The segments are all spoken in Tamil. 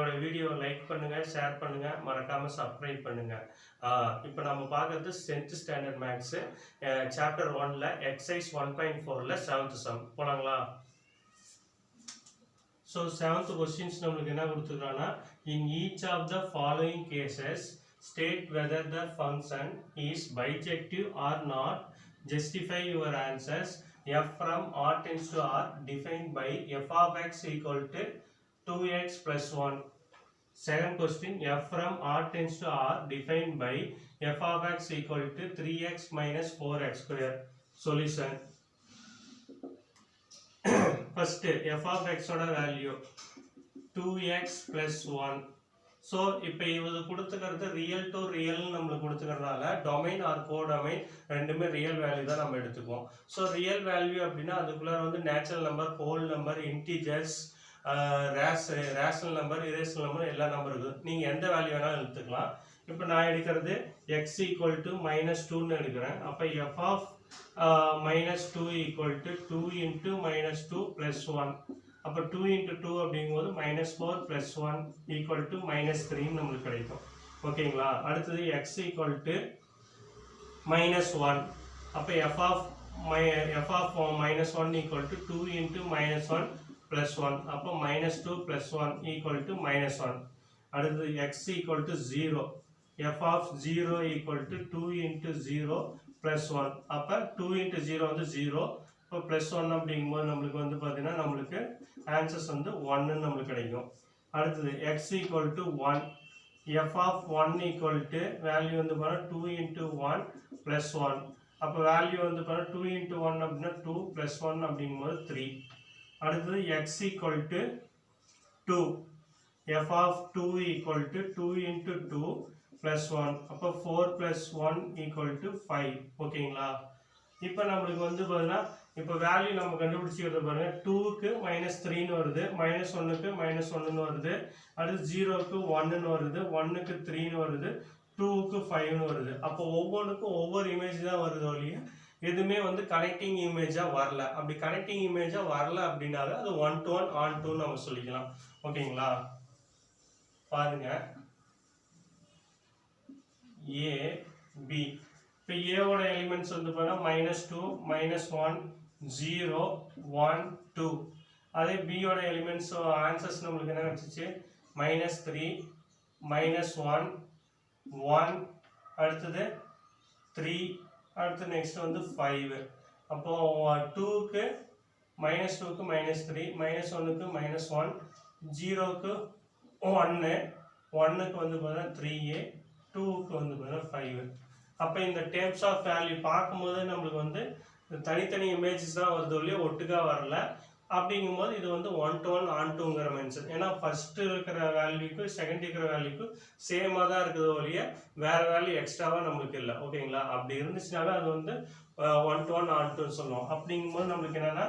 என்னோட வீடியோ லைக் பண்ணுங்க, ஷேர் பண்ணுங்க, மறக்காம சப்ஸ்கிரைப் பண்ணுங்க. இப்போ நம்ம பார்க்கறது 10th ஸ்டாண்டர்ட் மேத்ஸ் சாப்டர் 1ல எக்ஸசைஸ் 1.4ல 7th சம் போலாங்களா? So 7th questions நம்மளுக்கு என்ன கொடுத்துருக்காங்கன்னா, in each of the following cases state whether the function is bijective or not. Justify your answers. F from R tends to R defined by f of x equal to 2x plus 1. Second question, f from R tends to R defined by f of x equal to 3x minus 4x square. Solution. First, f of x oda value 2x plus 1. So, இப்போ இது கொடுத்துக்கிறது ரியல் டு ரியல் நம்மளுக்கு கொடுத்துக்கிறதுனால டொமைன் ஆர் கோடொமைன் ரெண்டுமே ரியல் வேல்யூ தான் நம்ம எடுத்துக்குவோம். ஸோ ரியல் வேல்யூ அப்படின்னா அதுக்குள்ள வந்து natural number, whole number, integers, rational number, irrational number எல்லா நம்பர் இருக்குது. நீங்கள் எந்த வேல்யூ வேணாலும் எடுத்துக்கலாம். இப்போ நான் எடுக்கிறது எக்ஸ் ஈக்குவல் டு -2ன்னு எடுக்கிறேன். அப்போ f of -2 equal to 2 into -2 plus 1. அப்போ 2 இன்ட்டு 2 அப்படிங்கும்போது -4 ப்ளஸ் 1 ஈக்குவல் டு -3 நம்மளுக்கு கிடைக்கும். ஓகேங்களா? அடுத்தது எக்ஸ் ஈக்குவல் டு -1. அப்போ f of -1 equal to 2 into -1 plus 1. அப்போ -2 plus 1 equal to -1. அடுத்தது x equal to 0. f of 0 equal to 2 into 0 plus 1. அப்போ 2 into 0 வந்து 0. இப்போ plus 1 அப்படிங்கும்போது நம்மளுக்கு வந்து பார்த்தீங்கன்னா நம்மளுக்கு ஆன்சர்ஸ் வந்து 1 நம்மளுக்கு கிடைக்கும். அடுத்தது x equal to 1. f of 1 equal to value வந்து பார்த்தா 2 into 1 plus 1. அப்போ வேல்யூ வந்து பார்த்தா 2 into 1 அப்படின்னா 2 plus 1 அப்படிங்கும்போது 3. அடுத்தது x equal to 2. f of 2 equal to 2 into 2 plus 1. அப்போ 4 plus 1 equal to 5. ஓகேங்களா? இப்போ நம்மளுக்கு வந்து பார்த்தீங்கன்னா இப்போ வேல்யூ நம்ம கண்டுபிடிச்சிக்கிறது பாருங்க. 2க்கு -3ன்னு வருது, -1க்கு -1ன்னு வருது, அடுத்து 0க்கு 1ன்னு வருது, 1க்கு 3ன்னு வருது, 2க்கு 5ன்னு வருது. அப்போ ஒவ்வொன்றுக்கும் ஒவ்வொரு இமேஜ் தான் வருது ஒழிய எதுவுமே வந்து கனெக்டிங் இமேஜா வரல. அப்படி கனெக்டிங் இமேஜா வரல அப்படின்னால அது 1 to 1 on 2 நம்ம சொல்லிக்கலாம். ஓகேங்களா? பாருங்க ஏ பி. இப்போ ஏவோட எலிமெண்ட்ஸ் வந்து பார்த்தா -2 -1 0 1 2. அதே பியோட எலிமெண்ட்ஸ் ஆன்சர்ஸ் நம்மளுக்கு என்ன கிடைச்சிச்சு? -3 -1 1 அடுத்தது 3 அடுத்து நெக்ஸ்ட் வந்து 5. அப்போ 2க்கு -2க்கு -3 -1க்கு -1 0க்கு 1 1க்கு வந்து பார்த்தீங்கன்னா 3a 2க்கு வந்து பார்த்தீங்கன்னா 5. அப்போ இந்த டேப்ஸ் ஆஃப் வேல்யூ பார்க்கும்போது நம்மளுக்கு வந்து தனித்தனி இமேஜஸ் தான் வருது இல்லையா, ஒட்டுக்கா வரல. அப்படிங்கும்போது இது வந்து 1 to 1 on 2ங்கிற மென்ஷன். ஏன்னா ஃபர்ஸ்ட் இருக்கிற வேல்யூக்கு செகண்ட் இருக்கிற வேல்யூக்கு சேமாக தான் இருக்குது ஒழிய வேற வேல்யூ எக்ஸ்ட்ராவாக நம்மளுக்கு இல்லை. ஓகேங்களா? அப்படி இருந்துச்சுனாவே அது வந்து 1 to 1 on 2 சொல்லுவோம். அப்படிங்கும்போது நம்மளுக்கு என்னன்னா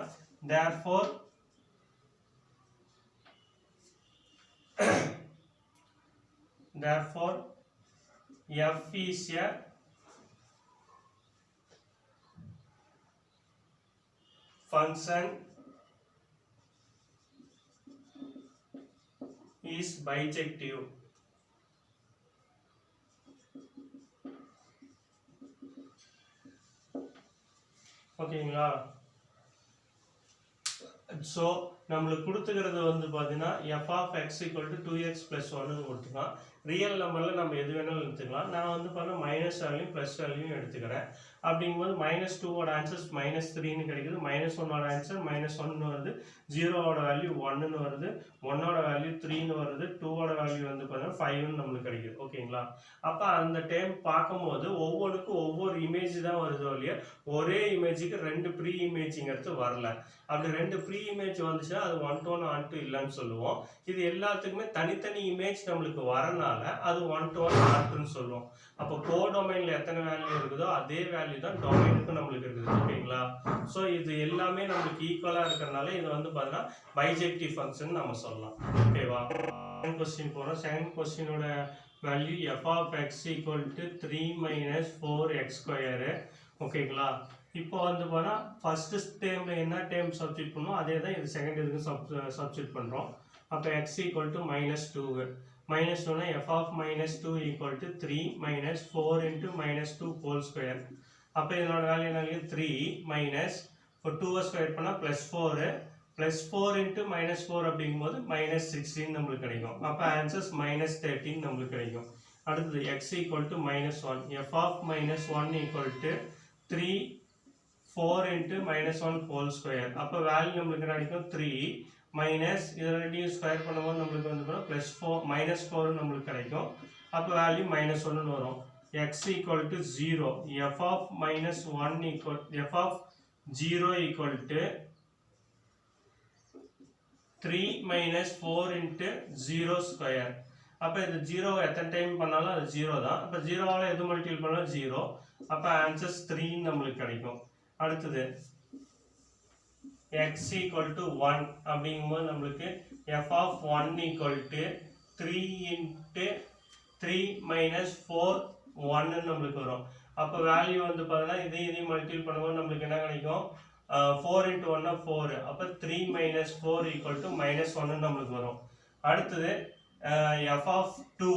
therefore f is a function is bijective. ஓகேங்களா? ஸோ நம்மளுக்கு கொடுத்துக்கிறது வந்து பார்த்தீங்கன்னா f of x equal to 2x plus 1ன்னு கொடுத்துக்கலாம். ரியல் நம்பரில் நம்ம எது வேணாலும் எடுத்துக்கலாம். நான் வந்து பார்த்தா மைனஸ் வேல்யூ ப்ளஸ் வேல்யூ எடுத்துக்கிறேன். அப்படிங்கும்போது -2ஓட ஆன்சர்ஸ் -3ன்னு கிடைக்குது, -1ஓட ஆன்சர் -1ன்னு வருது, 0ஓட வேல்யூ 1ன்னு வருது, 1ஓட வேல்யூ 3ன்னு வருது, 2ஓட வேல்யூ வந்து பார்த்தீங்கன்னா 5ன்னு நம்மளுக்கு கிடைக்குது. ஓகேங்களா? அப்போ அந்த டைம் பார்க்கும்போது ஒவ்வொன்றுக்கும் ஒவ்வொரு இமேஜ் தான் வருது இல்லையா, ஒரே இமேஜுக்கு 2 ப்ரீ இமேஜிங்கிறது வரல. அப்படி 2 ப்ரீ இமேஜ் வந்துச்சுன்னா அது 1 to 1 on 2 இல்லைன்னு சொல்லுவோம். இது எல்லாத்துக்குமே தனித்தனி இமேஜ் நம்மளுக்கு வரனால அது 1 to 1 on 2ன்னு சொல்லுவோம். அப்போ கோடொமைன்ல எத்தனை வேல்யூ இருக்குதோ அதே வேல்யூ தான் டொமைனுக்கும் நம்மளுக்கு இருக்குது. ஓகேங்களா? ஸோ இது எல்லாமே நம்மளுக்கு ஈக்குவலாக இருக்கிறதுனால இது வந்து பார்த்தீங்கன்னா பைஜெக்டிவ் ஃபங்க்ஷன் நம்ம சொல்லலாம். ஓகேவா? செகண்ட் கொஸ்டின் போகிறோம். செகண்ட் கொஸ்டினோட value f of x equal to 3 minus 4x square. ஓகேங்களா? இப்போ வந்து பார்த்தா ஃபர்ஸ்ட் டேர்ம்ல என்ன டேர்ம் சப்ஸ்டிட் பண்ணோம் அதே தான் இது செகண்ட் இதுக்கு சப்ஸ்டிட் பண்ணுறோம். அப்போ x equal to minus 2 minus 2 f of minus 2 equal to 3 minus 4 into minus 2 whole square அப்போ இதனோட வேல்யூ என்ன 3 minus இப்போ 2 ஸ்கொயர் பண்ணா plus 4 plus 4 into minus 4 அப்படிங்கும்போது minus 16 நம்மளுக்கு கிடைக்கும். அப்போ ஆன்சர்ஸ் minus 13 நம்மளுக்கு கிடைக்கும். அடுத்தது x equal to minus 1 f of minus 1 equal to 3 4 into minus 1 whole square அப்போ வேல்யூ நம்மளுக்கு கிடைக்கும் 3 minus இதில் ரெண்டையும் ஸ்கொயர் பண்ணும்போது நம்மளுக்கு வந்து plus 4 minus 4 நம்மளுக்கு கிடைக்கும். அப்போ வேல்யூ minus 1 வரும். x equal to 0 f of minus 1 equal f of 0 equal to 3 minus 4 into 0 square அப்போ இது 0 எத்தனை டைம் பண்ணாலும் அது 0 தான். அப்போ 0வால் எது மல்டிபிள் பண்ணாலும் 0. அப்போ ஆன்சர்ஸ் 3 நம்மளுக்கு கிடைக்கும். அடுத்தது x equal to 1 அப்படிங்கும்போது நம்மளுக்கு f of 1 equal to 3 into 3 minus 4 1 நம்மளுக்கு வரும். அப்போ வேல்யூ வந்து பார்த்தீங்கன்னா இதையும் மல்டிபிள் பண்ணும்போது நம்மளுக்கு என்ன கிடைக்கும் 4 into 1 4 அப்போ 3 minus 4 equal to minus 1 நம்மளுக்கு வரும். அடுத்தது f of 2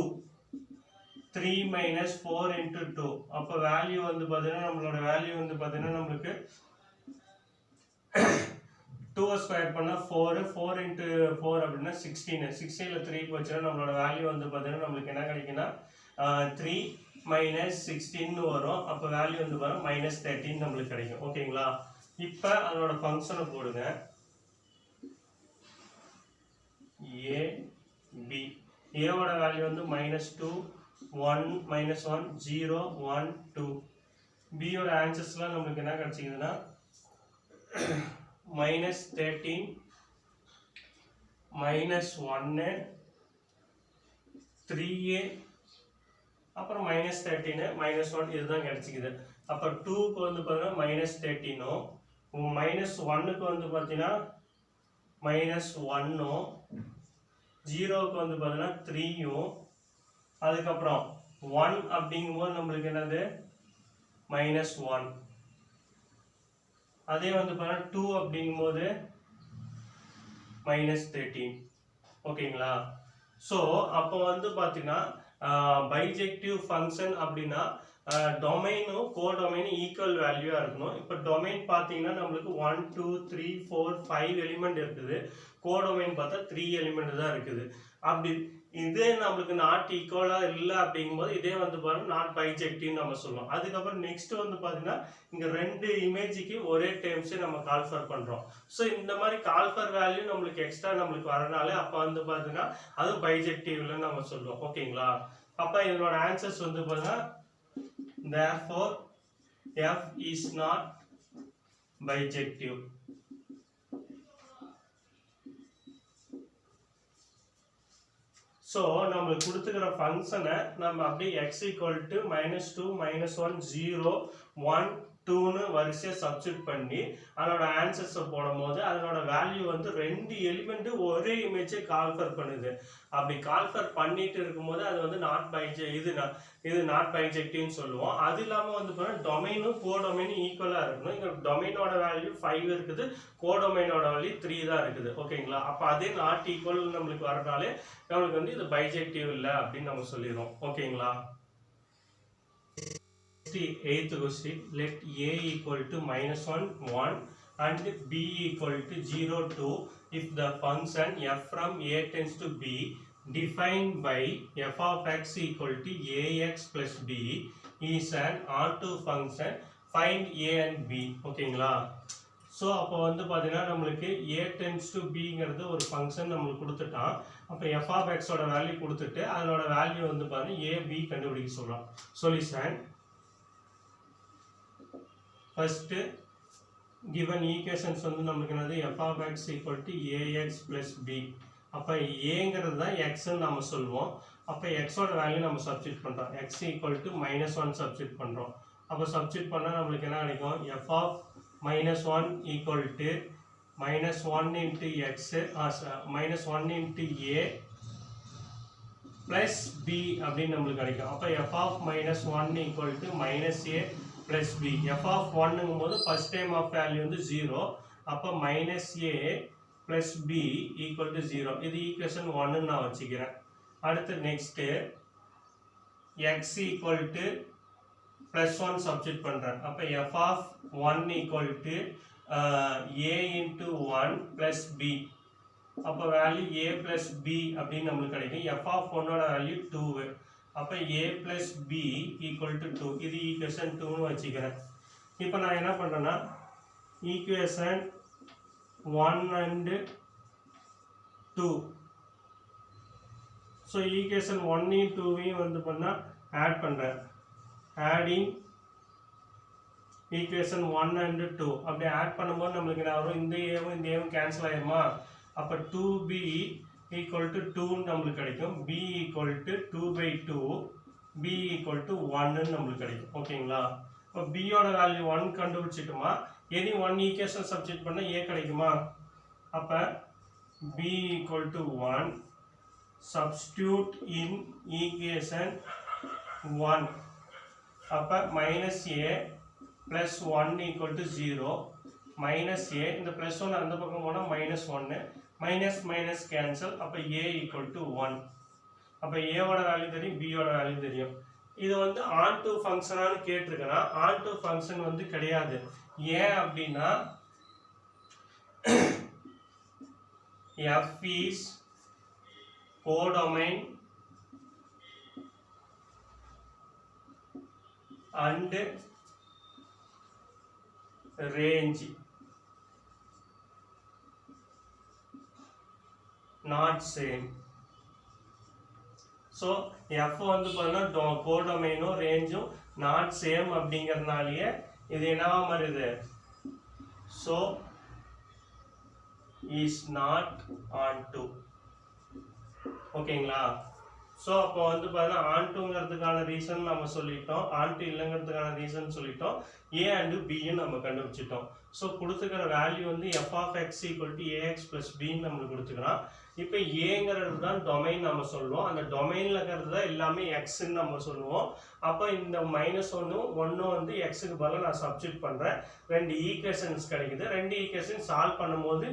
3 minus 4 into 2 அப்போ வேல்யூ வந்து பார்த்தீங்கன்னா நம்மளோட வேல்யூ வந்து பார்த்தீங்கன்னா நம்மளுக்கு 2 ஸ்கொயர் பண்ணா 4 4 into 4 அப்படின்னா 16 16ல 3 போச்சுன்னா நம்மளோட வேல்யூ வந்து பார்த்தீங்கன்னா நம்மளுக்கு என்ன கிடைக்குன்னா 3 minus 16 வரும். அப்போ வேல்யூ வந்து பாருங்க minus 13 நம்மளுக்கு கிடைக்கும். ஓகேங்களா? இப்போ அதோட ஃபங்க்ஷனை போடுங்க a b a ஓட வேல்யூ வந்து -2 1 -1 0 1 2 b ஓட ஆன்சர்ஸ்லாம் நமக்கு என்ன கிடைச்சிக்குதுன்னா -13 -1 3a அப்புறம் -13 -1 இதுதான் கிடைச்சிக்குது. அப்போ 2க்கு வந்து பார்த்தீங்கன்னா -13 -1க்கு வந்து பார்த்தீங்கன்னா -1 0க்கு வந்து பார்த்தீங்கன்னா 3 அதுக்கப்புறம் 1 அப்படிங்கும்போது நம்மளுக்கு என்னது -1 அதே வந்து பார்த்தீங்கன்னா 2 அப்படிங்கும்போது -13 ஓகேங்களா? ஸோ அப்போ வந்து பார்த்தீங்கன்னா பைஜெக்டிவ் ஃபங்க்ஷன் அப்படின்னா டொமைனும் கோடொமைனும் ஈக்குவல் வேல்யூவா இருக்கணும். இப்போ டொமைன் பார்த்தீங்கன்னா நம்மளுக்கு 1 2 3 4 5 எலிமெண்ட் இருக்குது. கோடொமைன் பார்த்தா 3 எலிமெண்ட் தான் இருக்குது. அப்படி இதே நம்மளுக்கு நாட் ஈக்குவலா இல்லை அப்படிங்கும்போது இதே வந்து பாருங்க நாட் பைஜெக்டிவ் நம்ம சொல்லுவோம். அதுக்கப்புறம் நெக்ஸ்ட் வந்து பார்த்தீங்கன்னா இங்க 2 இமேஜுக்கு ஒரே டேர்ம்ஸே நம்ம கால்ஃபர் பண்றோம். ஸோ இந்த மாதிரி கால்ஃபர் வேல்யூ நம்மளுக்கு எக்ஸ்ட்ரா நம்மளுக்கு வரனால அப்போ வந்து பார்த்தீங்கன்னா அது பைஜெக்டிவ்ல நம்ம சொல்லுவோம். ஓகேங்களா? அப்போ இதனோட ஆன்சர்ஸ் வந்து பார்த்தீங்கன்னா therefore f is not bijective. So நம்மளுக்கு கொடுத்துக்கிற ஃபங்க்ஷனை நம்ம அப்படியே x equal to -2 -1 0 1 2ன்னு வரிசையை சப்ஸ்டிட் பண்ணி அதனோட ஆன்சர்ஸை போடும் போது அதனோட வேல்யூ வந்து 2 எலிமெண்ட் ஒரே இமேஜை கால்ஃபர் பண்ணுது. அப்படி கால்ஃபர் பண்ணிட்டு இருக்கும்போது அது வந்து இது நாட் பைஜெக்டிவ்னு சொல்லுவோம். அது இல்லாமல் வந்து பார்த்தீங்கன்னா டொமைனும் கோடொமைனும் ஈக்குவலாக இருக்கணும். இங்கே டொமைனோட வேல்யூ 5 இருக்குது, கோடொமைனோட வேல்யூ 3 தான் இருக்குது. ஓகேங்களா? அப்போ அதே நாட் ஈக்குவல் நம்மளுக்கு வரனாலே நம்மளுக்கு வந்து இது பைஜெக்டிவ் இல்லை அப்படின்னு நம்ம சொல்லிடுவோம். ஓகேங்களா? 8th question, let a equal to -1 1 and b equal to 0 2 if the function f from a tends to b defined by f of x equal to ax plus b is an onto function, find a and b. ஓகேங்களா? ஸோ அப்போ வந்து பார்த்தீங்கன்னா நம்மளுக்கு a tends to bங்கிறது ஒரு ஃபங்க்ஷன் நம்மளுக்கு கொடுத்துட்டான். அப்போ f of x ஓட வேல்யூ கொடுத்துட்டு அதனோட வேல்யூ வந்து பார்த்தீங்கன்னா a b கண்டுபிடிக்க சொல்கிறோம். சொல்யூஷன் ஃபர்ஸ்ட் given ஈக்குவேஷன்ஸ் வந்து நமக்கு என்னது f of x equal to ax plus b. அப்போ ஏங்கிறது தான் xன்னு நம்ம சொல்லுவோம். அப்போ x ஓட வேல்யூ நம்ம சப்ஸ்டிட் பண்ணுறோம். x equal to -1 சப்ஸ்டிட் பண்ணுறோம். அப்போ சப்ஸ்டிட் பண்ணால் நம்மளுக்கு என்ன கிடைக்கும் f of -1 equal to -1 into x -1 into a plus b அப்படின்னு நம்மளுக்கு கிடைக்கும். அப்போ f of -1 equal to -a plus b. f of 1ங்கும்போது ஃபர்ஸ்ட் டைம் ஆஃப் வேல்யூ வந்து 0. அப்போ -a plus b equal to 0. இது equation 1 நான் வச்சுக்கிறேன். அடுத்து next x equal to plus 1 substitute பண்றேன். அப்ப f of 1 equal to a into 1 plus b. அப்ப வேல்யூ a plus b அப்படின்னு நமக்கு கிடைக்கும். f of 1 ஓட வேல்யூ 2. அப்ப a plus b equal to 2. இது equation 2 னு வச்சுக்கிறேன். இப்போ நான் என்ன பண்றேன்னா equation 1 and 2. So equation 1 and 2 ஐயும் வந்து பண்ணா add பண்றேன். Adding equation 1 and 2. அப்படி ஆட் பண்ணும்போது நமக்கு என்ன வரும்? இந்த a இந்த a கேன்சல் ஆயிருமா? அப்ப 2b equal to 2 நமக்கு கிடைக்கும். b equal to 2/2, b equal to 1 நமக்கு கிடைக்கும். ஓகேங்களா? அப்ப b ஓட வேல்யூ 1 கண்டுபிடிச்சிட்டோமா? எனி 1 ஈக்குவேஷன் சப்ஸ்டிட்யூட் பண்ணா a கிடைக்குமா? அப்ப b equal to 1 substitute in equation 1. அப்ப minus a plus 1 equal to 0. minus a இந்த plus 1 அந்த பக்கம் போனா minus 1. minus minus cancel. அப்ப a equal to 1. அப்ப a ஓட வேல்யூ தெரியும், b ஓட வேல்யூ தெரியும். இது வந்து onto ஃபங்க்ஷனானு கேட்டிருக்கனா onto ஃபங்க்ஷன் வந்து கிடையாது. ஏன் அப்படின்னா f is codomain and range not same. So f வந்து பார்த்தா கோடொமைனும் ரேஞ்சும் நாட் சேம் அப்படிங்கறதுனாலயே இது என்னவா மாறுது? So is not onto. ஓகேங்களா? ஸோ அப்போ வந்து பார்த்தீங்கன்னா ஆன்டுங்கிறதுக்கான ரீசன் நம்ம சொல்லிட்டோம், ஆன்டு இல்லைங்கிறதுக்கான ரீசன் சொல்லிட்டோம், ஏ அண்டு பியும் நம்ம கண்டுபிடிச்சிட்டோம். ஸோ கொடுத்துக்கிற வேல்யூ வந்து f of x equal to a x plus பின்னு நம்மளுக்கு கொடுத்துக்கலாம். இப்போ ஏங்கிறது தான் டொமைன் நம்ம சொல்லுவோம், அந்த டொமைனில் இருக்கிறது தான் எல்லாமே எக்ஸ்ன்னு நம்ம சொல்லுவோம். அப்போ இந்த -1 வந்து எக்ஸுக்கு பதிலாக நான் சப்ஸ்டிட்யூட் பண்ணுறேன். 2 ஈக்குவேஷன்ஸ் கிடைக்குது. 2 ஈக்குவேஷன் சால்வ் பண்ணும்போது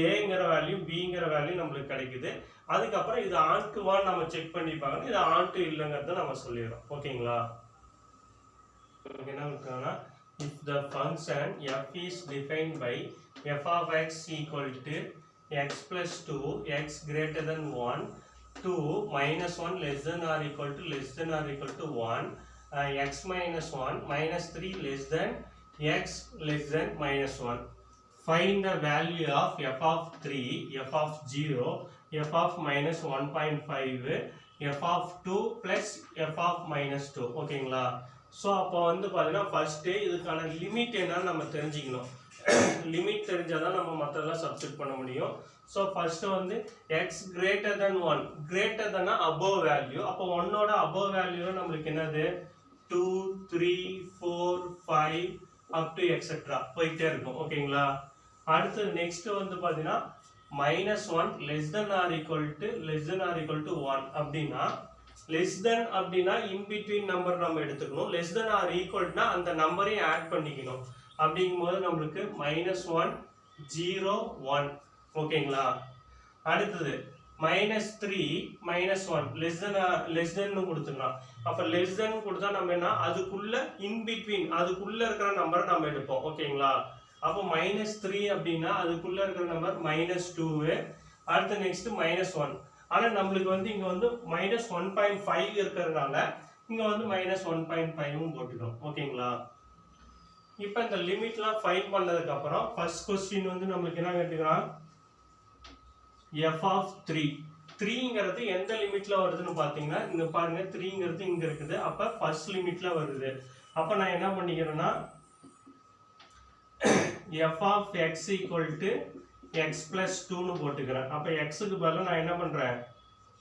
ஏங்கிற வேல்யூ பிங்கிற வேல்யூ நம்மளுக்கு கிடைக்குது. அதுக்கப்புறம் இது ஆன்டு வான்னு நம்ம செக் பண்ணி பார்க்கணும், இது ஆன்டு இல்லைங்கிறத நம்ம சொல்லிடுறோம். ஓகேங்களா? என்ன இருக்காங்கன்னா if the function f is defined by f of x equal to x plus 2 x greater than 1 2 minus 1 less than or equal to 1 x minus 1 minus 3 less than x less than minus 1. Find the value of f of 3, f of 0, f of minus 1.5, f of 2 plus f of minus 2. ஓகேங்களா? ஸோ அப்போ வந்து பார்த்தீங்கன்னா ஃபர்ஸ்ட்டு இதுக்கான லிமிட் என்னன்னு நம்ம தெரிஞ்சுக்கணும். லிமிட் தெரிஞ்சால் தான் நம்ம மற்றதெல்லாம் சப்ஸ்டிட் பண்ண முடியும். ஸோ ஃபர்ஸ்ட்டு வந்து எக்ஸ் கிரேட்டர் தென் 1, கிரேட்டர் தென்னா அபோவ் வேல்யூ. அப்போ 1ஓட அபோவ் வேல்யூ நம்மளுக்கு என்னது? 2, 3, 4, 5 அப் டு எக்ஸெட்ரா போயிட்டே இருக்கும். ஓகேங்களா? அடுத்து நெக்ஸ்ட் வந்து பார்த்தீங்கன்னா -1 less than or equal to 1 அப்படின்னா லெஸ் தென் அப்படின்னா இன் பிட்வீன் நம்பர் நம்ம எடுத்துக்கணும். லெஸ் தென் ஆர் ஈக்குவல்னா அந்த நம்பரையும் ஆட் பண்ணிக்கணும். அப்படிங்கும்போது நம்மளுக்கு -1 0 1. ஓகேங்களா? அடுத்தது -3 -1 லெஸ் தென் கொடுத்துக்கலாம். அப்ப லெஸ் தென் கொடுத்தா நம்ம என்ன அதுக்குள்ள இன் பிட்வீன் அதுக்குள்ள இருக்கிற நம்பரை நம்ம எடுப்போம். ஓகேங்களா? அப்போ -3 அப்படின்னா அதுக்குள்ள இருக்கிற நம்பர் -2. அடுத்து நெக்ஸ்ட் -1. ஆனா நம்மளுக்கு வந்து இங்க வந்து -1.5 இருக்கிறதுனால இங்க வந்து -1.5 போட்டுக்கிறோம். ஓகேங்களா? இப்போ இந்த லிமிட்லாம் ஃபைண்ட் பண்ணதுக்கு அப்புறம் ஃபர்ஸ்ட் क्वेश्चन வந்து நமக்கு என்ன கேட்டுக்கிறான்? f of 3. 3ங்கிறது எந்த லிமிட்ல வருதுன்னு பாத்தீங்கன்னா இங்க பாருங்க 3ங்கிறது இங்க இருக்குது. அப்ப ஃபர்ஸ்ட் லிமிட்ல வருது. அப்ப நான் என்ன பண்ணிக்கிறேன்னா f of x equal to x plus 2 னு போட்டுக்கிறேன். அப்ப x க்கு பதிலா நான் என்ன பண்றேன்?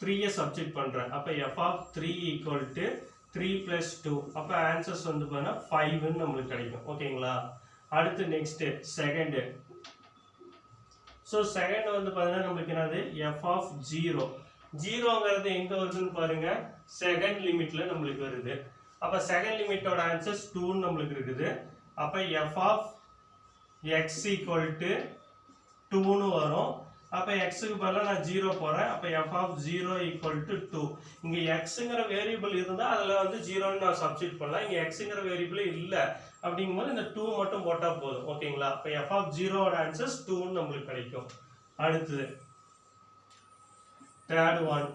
3 சப்ஸ்டிட்யூட் பண்றேன். அப்ப f of 3 equal to 3 plus 2. அப்ப ஆன்சர்ஸ் வந்து பாத்தீங்கன்னா 5 ன்னு நமக்கு கிடைக்கும். ஓகேங்களா? அடுத்து நெக்ஸ்ட் செகண்ட். சோ செகண்ட் வந்து பாத்தீங்கன்னா நமக்கு என்னது? f of 0. 0ங்கிறது எங்க வருதுன்னு பாருங்க, செகண்ட் லிமிட்ல நமக்கு வருது. அப்ப செகண்ட் லிமிட்டோட ஆன்சர்ஸ் 2 ன்னு நமக்கு இருக்குது. அப்ப f of x equal to 2 னு வரும். அப்போ எக்ஸுக்கு பதிலாக நான் 0 போகிறேன். அப்போ எஃப் ஆஃப் 0 ஈக்குவல் டு 2. இங்கே எக்ஸுங்கிற வேரியபிள் இருந்தால் அதில் வந்து 0ன்னு நான் சப்ஸ்டிட் பண்ணலாம். இங்கே எக்ஸுங்கிற வேரியபிள் இல்லை அப்படிங்கும்போது இந்த 2 மட்டும் போட்டால் போதும். ஓகேங்களா? அப்போ எஃப் ஆஃப் 0வோட ஆன்சர்ஸ் 2ன்னு நம்மளுக்கு கிடைக்கும். அடுத்தது third one,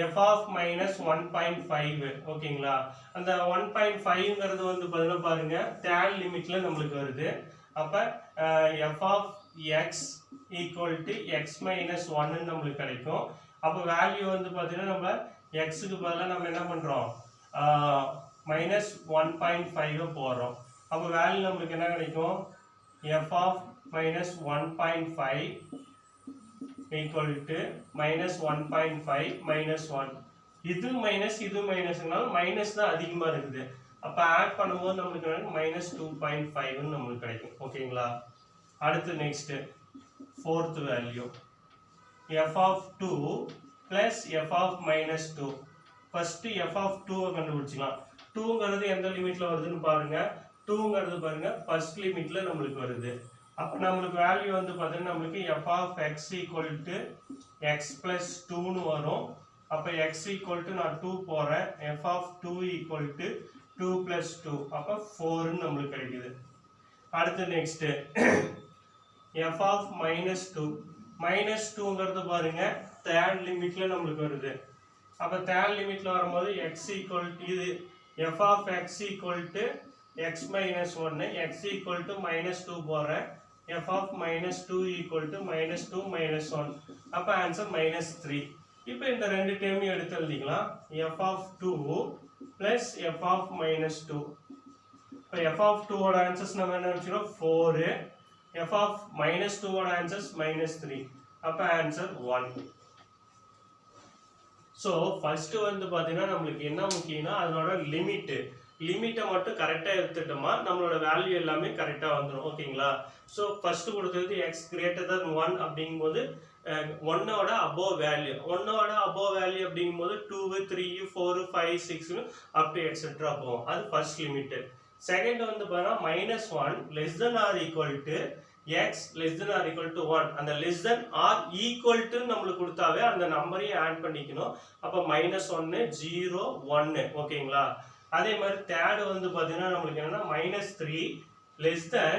f of minus 1.5. ஓகேங்களா? அந்த 1.5ங்கிறது வந்து பதிலாக பாருங்க tan லிமிட்ல நம்மளுக்கு வருது. அப்ப f of x equal to x minus 1 நம்மளுக்கு கிடைக்கும். அப்ப வேல்யூ வந்து பாத்தீங்கன்னா நம்ம x க்கு பதிலாக நம்ம என்ன பண்றோம், minus 1.5 போறோம். அப்ப வேல்யூ நம்மளுக்கு என்ன கிடைக்கும், f of minus 1.5 equal to minus 1.5 minus 1. இது மைனஸ் இது மைனஸ்னால மைனஸ் தான் அதிகமா இருக்குது. அப்ப ஆட் பண்ணும்போது நமக்கு minus 2.5 நமக்கு கிடைக்கும். ஓகேங்களா? அடுத்து next fourth value f of 2 plus f of minus 2. First f of 2 கண்டுபிடிச்சிக்கலாம். 2ங்கிறது எந்த லிமிட்ல வருதுன்னு பாருங்க. 2ங்கிறது பாருங்க ஃபர்ஸ்ட் லிமிட்ல நமக்கு வருது. அப்ப நமக்கு வேல்யூ வந்து பாத்தீங்கன்னா நமக்கு f of x equal to x plus 2 னு வரும். அப்ப x equal to நான் 2 போறேன். f of 2 equal to 2 plus 2. அப்ப 4 னு நமக்கு கிடைக்குது. அடுத்து next f of minus 2. minus 2ங்கிறது பாருங்க தேர்ட் லிமிட்ல நமக்கு வருது. அப்ப தேர்ட் லிமிட்ல வரும்போது x equal to இது f of x equal to x minus 1, x equal to minus 2 போறேன். f of minus 2 equal to minus 2 minus 1. அப்ப ஆன்சர் minus 3. இப்போ இந்த ரெண்டு டேர்மையும் எடுத்து எழுதிக்கலாம். f of 2 plus f of minus 2. இப்போ f of 2 ஓட ஆன்சர்ஸ் நம்ம என்ன வச்சுக்கிறோம் 4. f of minus 2 ஓட ஆன்சர்ஸ் minus 3. அப்ப ஆன்சர் 1. ஸோ ஃபர்ஸ்ட் வந்து பார்த்தீங்கன்னா நம்மளுக்கு என்ன முக்கியம்னா அதனோட லிமிட்டை மட்டும் கரெக்டாக எடுத்துட்டோமா நம்மளோட வேல்யூ எல்லாமே கரெக்டாக வந்துடும். ஓகேங்களா? ஸோ ஃபர்ஸ்ட் கொடுத்தது எக்ஸ் கிரேட்டர் தன் 1 அப்படிங்கும்போது 1ஓட அபோவ் வேல்யூ அப்படிங்கும்போது 2 3 4 5 6 அப் டு எக்ஸெட்ரா போகும். அது ஃபர்ஸ்ட் லிமிட். செகண்ட் வந்து பார்த்தீங்கன்னா minus 1 less than or equal to x less than or equal to 1. அந்த less than or equal to நம்மளுக்கு கொடுத்தாவே அந்த நம்பரையும் ஆட் பண்ணிக்கணும். அப்போ minus 1 0 1. ஓகேங்களா? அதே மாதிரி தேர்ட் வந்து பார்த்தீங்கன்னா நம்மளுக்கு என்னன்னா minus 3 less than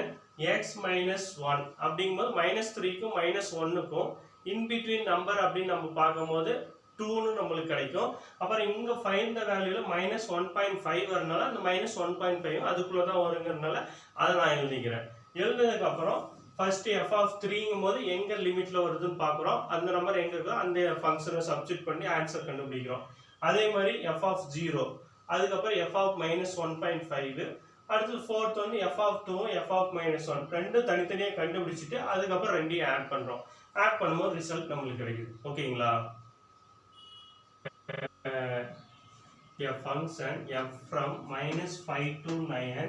x minus 1 அப்படிங்கும்போது minus 3க்கும் minus 1க்கும் in between number அப்படின்னு நம்ம பார்க்கும்போது 2ன்னு நம்மளுக்கு கிடைக்கும். அப்புறம் இங்க ஃபைண்ட் த வேல்யூல minus 1.5 வரனால அந்த minus 1.5 அதுக்குள்ள தான் வருங்கிறதுனால அதை நான் எழுதிக்கிறேன். எழுதுனதுக்கு அப்புறம் ஃபர்ஸ்ட் f of 3ங்கும் போது எங்க லிமிட்ல வருதுன்னு பார்க்குறோம். அந்த நம்பர் எங்க இருக்கோ அந்த ஃபங்க்ஷனை சப்ஸ்டிட் பண்ணி ஆன்சர் கண்டுபிடிக்கிறோம். அதே மாதிரி f of 0, அதுக்கப்புறம் f of minus 1.5, அடுத்து ஃபோர்த் வந்து f of 2 f of minus 1 ரெண்டும் தனித்தனியாக கண்டுபிடிச்சிட்டு அதுக்கப்புறம் ரெண்டையும் ஆட் பண்றோம். ஆட் பண்ணும்போது ரிசல்ட் நம்மளுக்கு கிடைக்குது. ஓகேங்களா? A function f from minus 5 to 9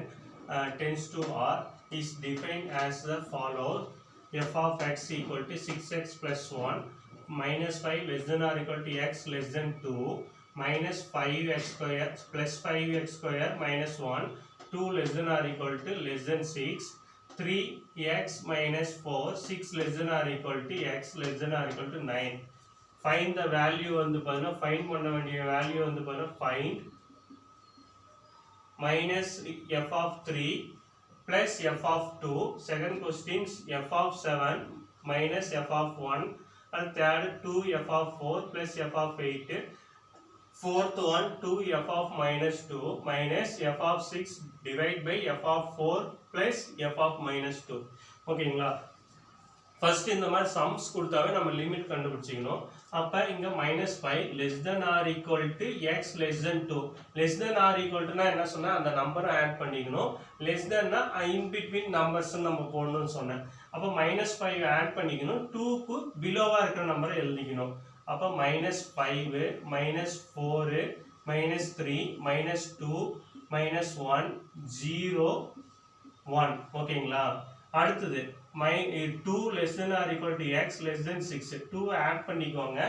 tends to r is defined as the follows. F of x equal to 6x plus 1 minus 5 less than or equal to x less than 2 minus 5x square plus 5x square minus 1 2 less than or equal to less than 6 3x minus 4 6 less than or equal to x less than or equal to 9. Find the value வந்து பாத்தீங்கன்னா ஃபைண்ட் பண்ண வேண்டிய வேல்யூ வந்து பாத்தீங்கன்னா find minus f of 3 plus f of 2. Second questions f of 7 minus f of 1 and third 2 f of 4 plus f of 8. Fourth one 2 f of minus 2 minus f of 6 divided by f of 4 plus f of minus 2. ஓகேங்களா? ஃபர்ஸ்ட் இந்த மாதிரி சம்ஸ் கொடுத்தாவே நம்ம லிமிட் கண்டுபிடிச்சிக்கணும். அப்போ இங்கே minus 5 less than or equal to x less than 2. less than or equal to என்ன சொன்னால் அந்த நம்பரை ஆட் பண்ணிக்கணும். less than in between numbers நம்ம போடணும்னு சொன்னேன். அப்போ minus 5 ஆட் பண்ணிக்கணும். 2க்கு பிலோவாக இருக்கிற நம்பரை எழுதிக்கணும். அப்போ minus 5 minus 4 minus 3 minus 2 minus 1 0 1. ஓகேங்களா? அடுத்தது 2 less than or equal to x less than 6. 2 add பண்ணிக்கோங்க.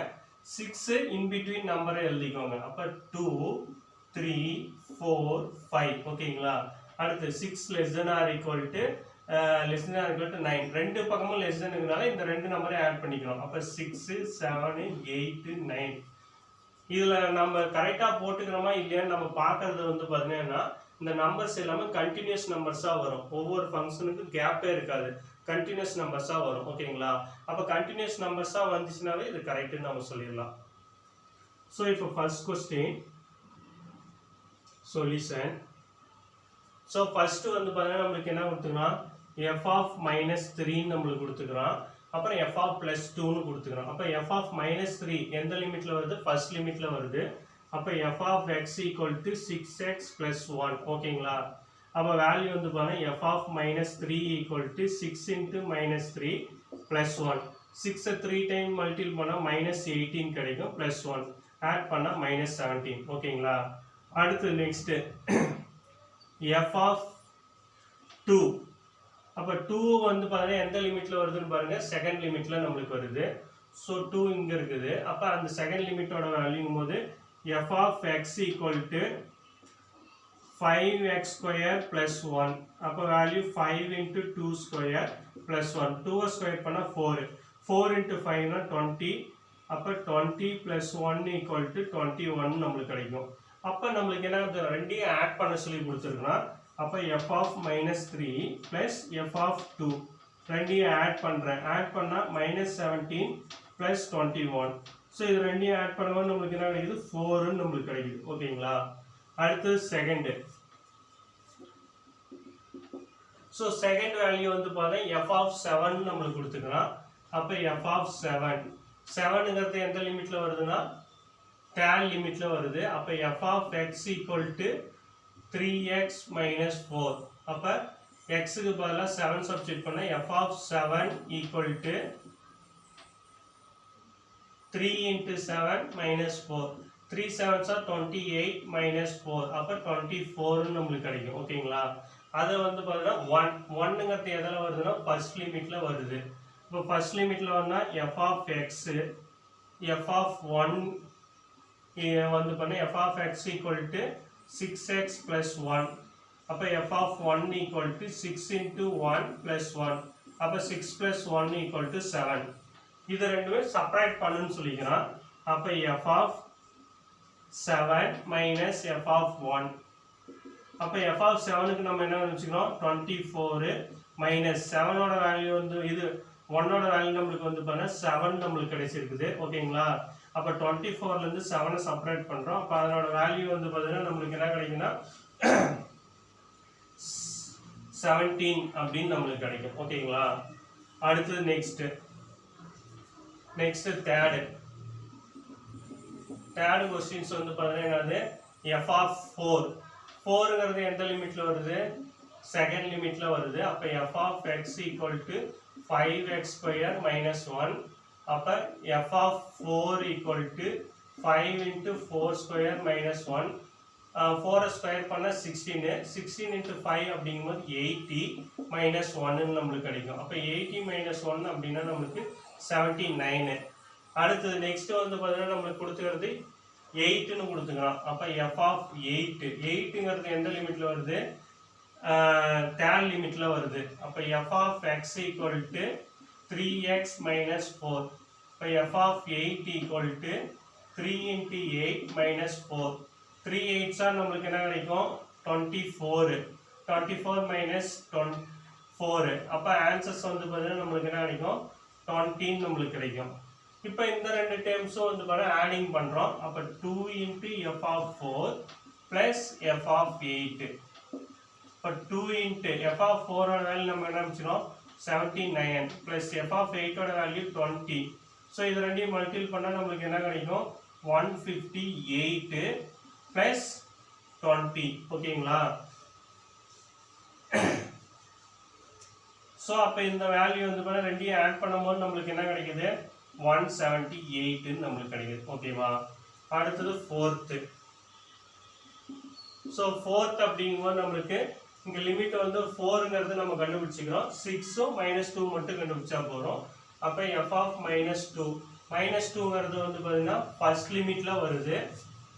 6 in between நம்பரை எழுதிக்கோங்க. அப்போ 2 3 4 5. ஓகேங்களா? அடுத்து 6 less than or equal to less than or equal to 9 ரெண்டு பக்கமும் less than இருக்கனால இந்த ரெண்டு நம்பரை ஆட் பண்ணிக்கணும். அப்ப 6 7 8 9 இதுல நம்ம கரெக்டா போட்டுக்கிறோமா இல்லையான்னு நம்ம பார்க்கிறது வந்து பாத்தீங்கன்னா இந்த நம்பர்ஸ் எல்லாமே கண்டினியூஸ் நம்பர்ஸா வரும். ஒவ்வொரு ஃபங்க்ஷனுக்கு கேப்பே இருக்காது, கண்டினியூஸ் நம்பர்ஸா வரும். ஓகேங்களா? அப்ப கண்டினியூஸ் நம்பர்ஸா வந்துச்சுனாவே இது கரெக்ட்னு நம்ம சொல்லிடலாம். ஸோ இப்போ first question solution. So first வந்து பார்த்தீங்கன்னா நம்மளுக்கு என்ன கொடுத்துக்கலாம், f of minus 3 நம்மளுக்கு கொடுத்துக்கிறோம். அப்புறம் f of plus 2னு கொடுத்துக்கிறோம். அப்போ f of minus 3 எந்த லிமிட்ல வருது, ஃபர்ஸ்ட் லிமிட்ல வருது. அப்போ f of x equal to 6x plus 1. ஓகேங்களா? அப்போ வேல்யூ வந்து பாருங்க f of minus 3 equal to 6 into minus 3 plus 1. 6 3 time multiple பண்ணா minus 18 கிடைக்கும், plus 1 ஆட் பண்ணா minus 17. ஓகேங்களா? அடுத்து நெக்ஸ்ட் f of 2. அப்ப 2 வந்து பாருங்க எந்த லிமிட்ல வருதுன்னு பாருங்க, செகண்ட் லிமிட்ல நம்மளுக்கு வருது. சோ 2 இங்க இருக்குது. அப்ப அந்த செகண்ட் லிமிட்டோட வேல்யூங்கும் போது f of x equal to 5x square plus 1. அப்ப value 5 into 2 square plus 1. 2 square பண்ணா 4. 4 into 5 னா 20. அப்ப 20 plus 1 equal to 21 நம்மளுக்கு கிடைக்கும். அப்ப நம்மளுக்கு என்ன ரெண்டையும் ஆட் பண்ண சொல்லி கொடுத்துருக்கோம். அப்ப f of minus 3 plus f of 2 ரெண்டையும் ஆட் பண்றேன். ஆட் பண்ணா minus 17 plus 21. ஸோ இது ரெண்டையும் ஆட் பண்ணும்போது நம்மளுக்கு என்ன கிடைக்குது, 4 நம்மளுக்கு கிடைக்குது. ஓகேங்களா? அடுத்து செகண்ட். ஸோ செகண்ட் வேல்யூ வந்து பாருங்க f of 7 நம்மளுக்கு கொடுத்துக்கலாம். அப்ப f of 7 7ங்கிறது எந்த லிமிட்ல வருதுன்னா தேர்ட் லிமிட்ல வருது. அப்ப f of x equal to 3x minus 4. அப்ப x க்கு பதிலா 7 சப்ஸ்டிட்யூட் பண்ணா f of 7 equal to 3 into 7 minus 4. 3 7s are 28 minus 4. அப்ப 24 நம்மளுக்கு கிடைக்கும். ஓகேங்களா? அது வந்து பாத்தீங்கன்னா 1ங்கிறது எதுல வருதுன்னா ஃபர்ஸ்ட் லிமிட்ல வருது. இப்போ ஃபர்ஸ்ட் லிமிட்ல வந்தா f of x f of 1 வந்து பண்ண f of x equal to 6x plus 1. அப்ப f of 1 equal to 6 into 1 plus 1. அப்ப 6 plus 1 equal to 7. இது ரெண்டுமே செப்பரேட் பண்ணுன்னு சொல்லிக்கிறோம். அப்ப f of 7 minus f of 1. அப்ப f of 7க்கு நம்ம என்ன வச்சுக்கிறோம், 24 minus 7 ஓட வேல்யூ வந்து இது 1 ஓட வேல்யூ நம்மளுக்கு வந்து பாருங்க 7 நம்மளுக்கு கிடைச்சிருக்குது. ஓகேங்களா? அப்ப 24ல இருந்து 7 செப்பரேட் பண்றோம். அப்ப அதோட வேல்யூ வந்து பாத்தீங்கன்னா நம்மளுக்கு என்ன கிடைக்கும்னா 17 அப்படின்னு நம்மளுக்கு கிடைக்கும். ஓகேங்களா? அடுத்து நெக்ஸ்ட் தேர்ட் क्वेश्चंस வந்து பாத்தீங்கன்னா f of 4. 4ங்கிறது எந்த லிமிட்ல வருது, செகண்ட் லிமிட்ல வருது. அப்ப f of x equal to 5x square minus 1. அப்ப f of 4 equal to 5 into 4 square minus 1. 4 square பண்ணா 16. 16 into 5 அப்படிங்கும்போது 80 minus 1 நம்மளுக்கு கிடைக்கும். அப்ப 80 minus 1 அப்படின்னா நம்மளுக்கு 79. அடுத்தது நெக்ஸ்ட் வந்து பாத்தீங்கன்னா நம்மளுக்கு கொடுத்துக்கிறது 8ன்னு கொடுத்துக்கிறோம். அப்ப f of 8. 8ங்கிறது எந்த லிமிட்ல வருது, தேர்ட் லிமிட்ல வருது. அப்ப f of x equal to 3x minus 4. இப்போ f of 8 equal to 3 into 8 minus 4. 3 8s are நம்மளுக்கு என்ன கிடைக்கும், 24. 24 minus 4. அப்ப ஆன்சர்ஸ் வந்து பாத்தீங்கன்னா நம்மளுக்கு என்ன கிடைக்கும், 20 நம்மளுக்கு கிடைக்கும். இப்போ இந்த ரெண்டு டேர்ம்ஸும் வந்து பாத்தீங்கன்னா ஆடிங் பண்றோம். அப்ப 2 into f of 4 plus f of 8. இப்போ 2 into f of 4 ஓட வேல்யூ நம்ம என்ன வச்சுக்கிறோம் 79 plus f of 8 ஓட வேல்யூ 20. ஸோ இது ரெண்டையும் மல்டிபிள் பண்ணா நம்மளுக்கு என்ன கிடைக்கும் 158 plus 20. ஓகேங்களா? ஸோ அப்போ இந்த வேல்யூ வந்து பாத்தீங்கன்னா ரெண்டையும் ஆட் பண்ணும்போது நம்மளுக்கு என்ன கிடைக்குது 178 நம்மளுக்கு கிடைக்குது. ஓகேவா? அடுத்தது ஃபோர்த்து. ஸோ ஃபோர்த் அப்படிங்கும்போது நம்மளுக்கு இங்க லிமிட் வந்து 4ங்கிறது நம்ம கண்டுபிடிச்சிக்கிறோம். 6 -2 மட்டும் கண்டுபிடிச்சா போறோம். அப்ப f of -2 -2ங்கிறது வந்து பாத்தீங்கன்னா ஃபர்ஸ்ட் லிமிட்ல வருது.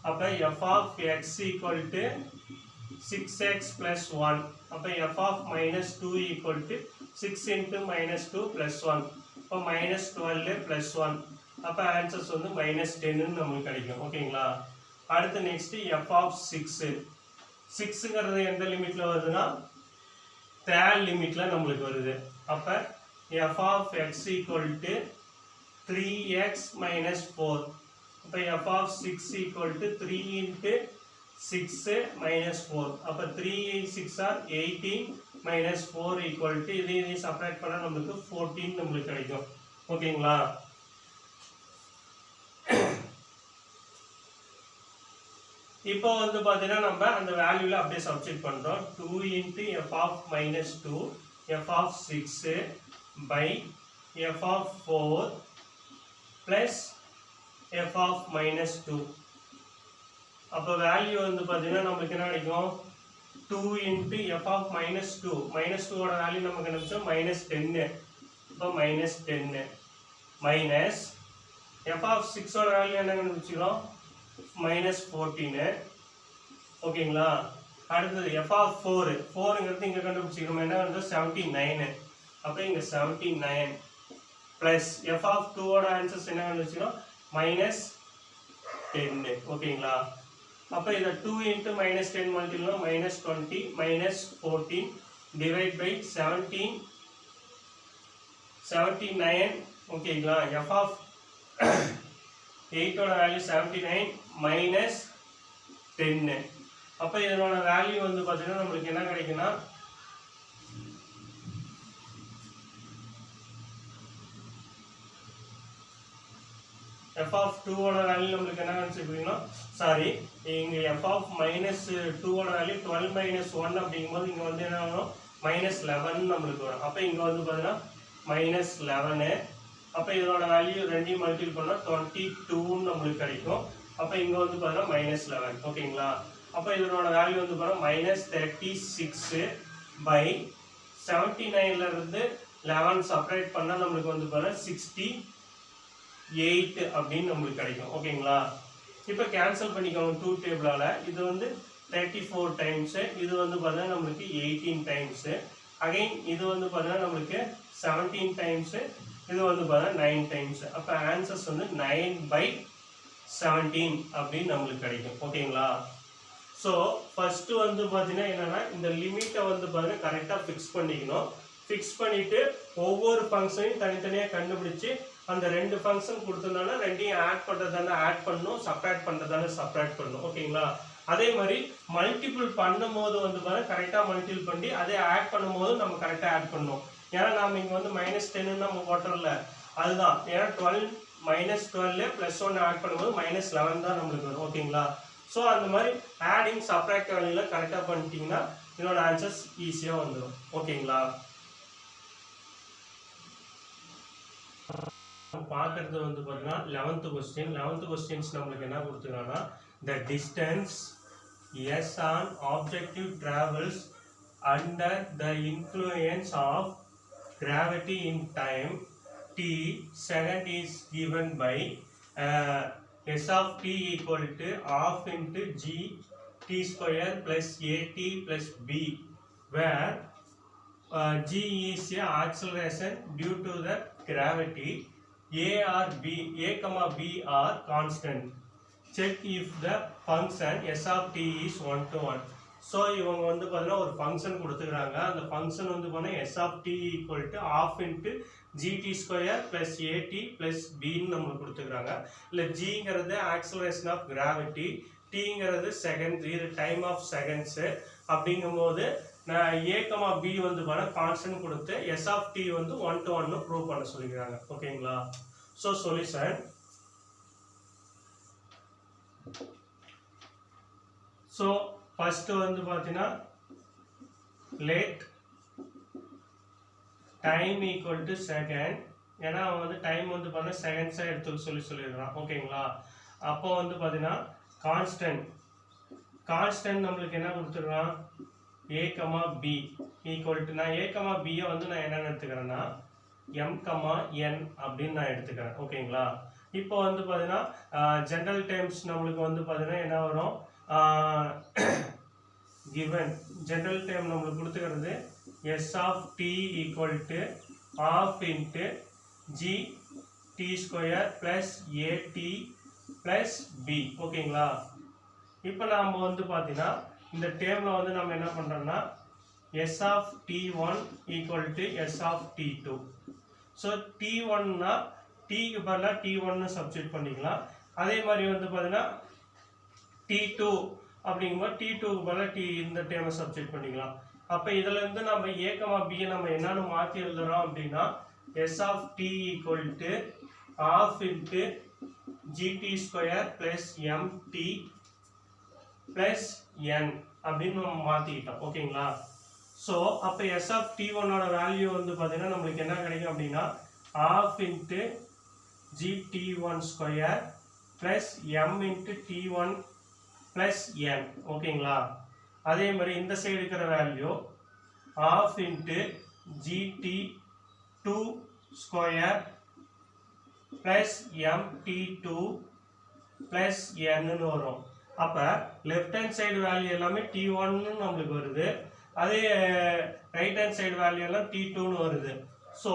அப்ப f of x equal to 6x plus 1 அப்போ f of minus 2 equal to 6 into minus 2 plus 1 அப்போ minus 12 plus 1 அப்போ ஆன்சர்ஸ் வந்து minus 10 நமக்கு கிடைக்கும் ஓகேங்களா அடுத்து நெக்ஸ்ட் f of 6 6ங்கிறது எந்த லிமிட்ல வருதுன்னா தேர்ட் லிமிட்ல நம்மளுக்கு வருது அப்போ f of x equal to 3x minus 4 அப்போ f of 6 equal to 3 into 6 minus 4 அப்போ 3 6 are 18 minus 4 equal to இதை சப்ராக்ட் பண்ணா நமக்கு 14 நம்மளுக்கு கிடைக்கும் ஓகேங்களா இப்போ வந்து பாத்தீங்கன்னா நம்ம அந்த வேல்யூல அப்படியே சப்ஸ்டிட்யூட் பண்றோம் 2 into f of minus 2 f of 6 by f of 4 plus f of minus 2 அப்போ வேல்யூ வந்து பாத்தீங்கன்னா நமக்கு என்ன கிடைக்கும் 2 into f of minus 2 minus 2 ஓட வேல்யூ நமக்கு என்ன கிடைச்சோம் minus 10 அப்போ minus 10 minus f of 6 ஓட வேல்யூ என்ன கண்டுபிடிச்சிரோம் minus 14 ஓகேங்களா அடுத்து f of 4 4ங்கிறது இங்க கண்டுபிடிச்சிரோம் என்ன வந்து 79 அப்ப இங்க 79 plus f of 2 ஓட ஆன்சர்ஸ் என்ன கண்டுபிடிச்சிரோம் minus 10 ஓகேங்களா அப்ப இத 2 into minus 10 multiply minus 20 minus 14 divide by 17 79 ஓகேங்களா f of 8 ஓட வேல்யூ 79 minus 10 அப்ப இதனோட வேல்யூ வந்து பாத்தீங்கன்னா நமக்கு என்ன கிடைக்கும்னா f of 2 ஓட வேல்யூ நமக்கு என்ன கிடைச்சிருக்குன்னா சாரி இங்க f of minus 2 ஓட வேல்யூ 12 minus 1 அப்படிங்கும்போது இங்க வந்து என்ன ஆகும் minus 11 நமக்கு வரும் அப்ப இங்க வந்து பாத்தீங்கன்னா minus 11 அப்ப இதோட வேல்யூ ரெண்டையும் மல்டிப்ளை பண்ணா 22 நமக்கு கிடைக்கும் அப்ப இங்க வந்து பாத்தீங்கன்னா minus 11 ஓகேங்களா அப்ப இதோட வேல்யூ வந்து பாத்தீங்கன்னா minus 36 by 79 ல இருந்து 11 செப்பரேட் பண்ணா நமக்கு வந்து பாத்தீங்கன்னா 68 அப்படினு நமக்கு கிடைக்கும் ஓகேங்களா இப்போ கேன்சல் பண்ணிக்கோங்க 2 டேபிளால இது வந்து 34 டைம்ஸ் இது வந்து பாத்தீங்கன்னா நமக்கு 18 டைம்ஸ் அகைன் இது வந்து பாத்தீங்கன்னா நமக்கு 17 டைம்ஸ் இது வந்து பாத்தீங்கன்னா 9 டைம்ஸ் அப்ப ஆன்சர்ஸ் வந்து 9/17 அப்படினு நமக்கு கிடைக்கும் ஓகேங்களா சோ ஃபர்ஸ்ட் வந்து பாத்தீங்கன்னா என்னன்னா இந்த லிமிட்டை வந்து பாத்தீங்கன்னா கரெக்ட்டா ஃபிக்ஸ் பண்ணிக்கணும் ஃபிக்ஸ் பண்ணிட்டு ஒவ்வொரு ஃபங்க்ஷனையும் தனித்தனியா கண்டுபிடிச்சு அந்த ரெண்டு ஃபங்க்ஷன் கொடுத்தனால ரெண்டையும் ஆட் பண்றதானே ஆட் பண்ணனும் சப்ட்ராக்ட் பண்றதானே சப்ட்ராக்ட் பண்ணனும் ஓகேங்களா அதே மாதிரி மல்டிபிள் பண்ணும்போது வந்து பாத்தீங்கன்னா கரெக்ட்டா மல்டிபிள் பண்ணி அதே ஆட் பண்ணும்போது நம்ம கரெக்ட்டா ஆட் பண்ணனும் ஏன்னா நாம இங்க வந்து -10 ன்னு நம்ம போட்றல அதுதான் ஏன்னா 12 -12 +1 ஆட் பண்ணும்போது -11 தான் நமக்கு வரும் ஓகேங்களா சோ அந்த மாதிரி ஆடிங் சப்ட்ராக்ட் வேல்யூல கரெக்ட்டா பண்ணிட்டீங்கன்னா இதோட ஆன்சர்ஸ் ஈஸியா வந்துரும் ஓகேங்களா பார்க்கிறது வந்து பாத்தீங்கன்னா 11th क्वेश्चंस நமக்கு என்ன கொடுத்திருக்காங்கன்னா the distance s on objective travels under the influence of gravity in time t second is given by s of t equal to half into g t square plus at plus b where g is a acceleration due to the gravity a or b a comma b are constant check if the function s of t is 1 to 1 so இவங்க வந்து பாத்தீங்கன்னா ஒரு ஃபங்க்ஷன் கொடுத்துக்கறாங்க அந்த ஃபங்க்ஷன் வந்து பாத்தீங்கன்னா s of t equal to half into gt square plus at plus b ன்னு நமக்கு கொடுத்துக்கறாங்க இல்ல g ங்கிறது acceleration of gravity t ங்கிறது செகண்ட் இது டைம் ஆஃப் செகண்ட்ஸ் அப்படிங்கும்போது நான் a, b வந்து பாத்தீங்கன்னா கான்ஸ்டன்ட் கொடுத்து s of t வந்து 1 to 1 ன்னு ப்ரூவ் பண்ண சொல்லிருக்காங்க ஓகேங்களா சோ சொல்யூஷன் சோ ஃபர்ஸ்ட் வந்து பாத்தீங்கன்னா let time equal to second ஏனா வந்து டைம் வந்து பாத்தீங்கன்னா செகண்ட்ஸா எடுத்து சொல்லிருக்கான் ஓகேங்களா அப்போ வந்து பாத்தீங்கன்னா கான்ஸ்டன்ட் நமக்கு என்ன கொடுத்திருக்கான் a, b equal to நான் a, b ய வந்து நான் என்ன எடுத்துக்கறேன்னா m, n அப்படினு நான் எடுத்துக்கறேன் ஓகேங்களா இப்போ வந்து பாத்தீங்கன்னா ஜெனரல் டெர்ம்ஸ் நமக்கு வந்து பாத்தீங்கன்னா என்ன வரும் given general term நம்மளுக்கு கொடுத்துக்கிறது s of t equal to half into g t square plus at plus b ஓகேங்களா. இப்போ நாம வந்து பார்த்தீங்கன்னா இந்த டேர்ம்ல வந்து நம்ம என்ன பண்றோம்னா s of t1 equal to s of t2. So t1 னா t க்கு பதிலா t1 னு சப்ஸ்டிட்யூட் பண்ணிக்கலாம். அதே மாதிரி வந்து பார்த்தீங்கன்னா t2 அப்படிங்கும்போது t2 க்கு பதிலா t இந்த டேர்மை சப்ஸ்டிட்யூட் பண்ணிக்கலாம். அப்போ இதுல இருந்து நம்ம a, b நம்ம என்னன்னு மாற்றி எழுதுறோம் அப்படின்னா s of t equal to half into gt square plus mt plus n அப்படின்னு நம்ம மாற்றிக்கிட்டோம் ஓகேங்களா. ஸோ அப்போ s of t1 ஓட வேல்யூ வந்து பார்த்தீங்கன்னா நம்மளுக்கு என்ன கிடைக்கும் அப்படின்னா half into gt1 square plus m into t1 plus n ஓகேங்களா. அதே மாதிரி இந்த சைடு இருக்கிற value half into gt2 square plus mt2 plus n னு வரும். அப்ப லெஃப்ட் ஹேண்ட் சைடு வேல்யூ எல்லாமே t1 னு நம்மளுக்கு வருது. அதே ரைட் ஹேண்ட் சைடு வேல்யூ எல்லாம் t2 னு வருது. ஸோ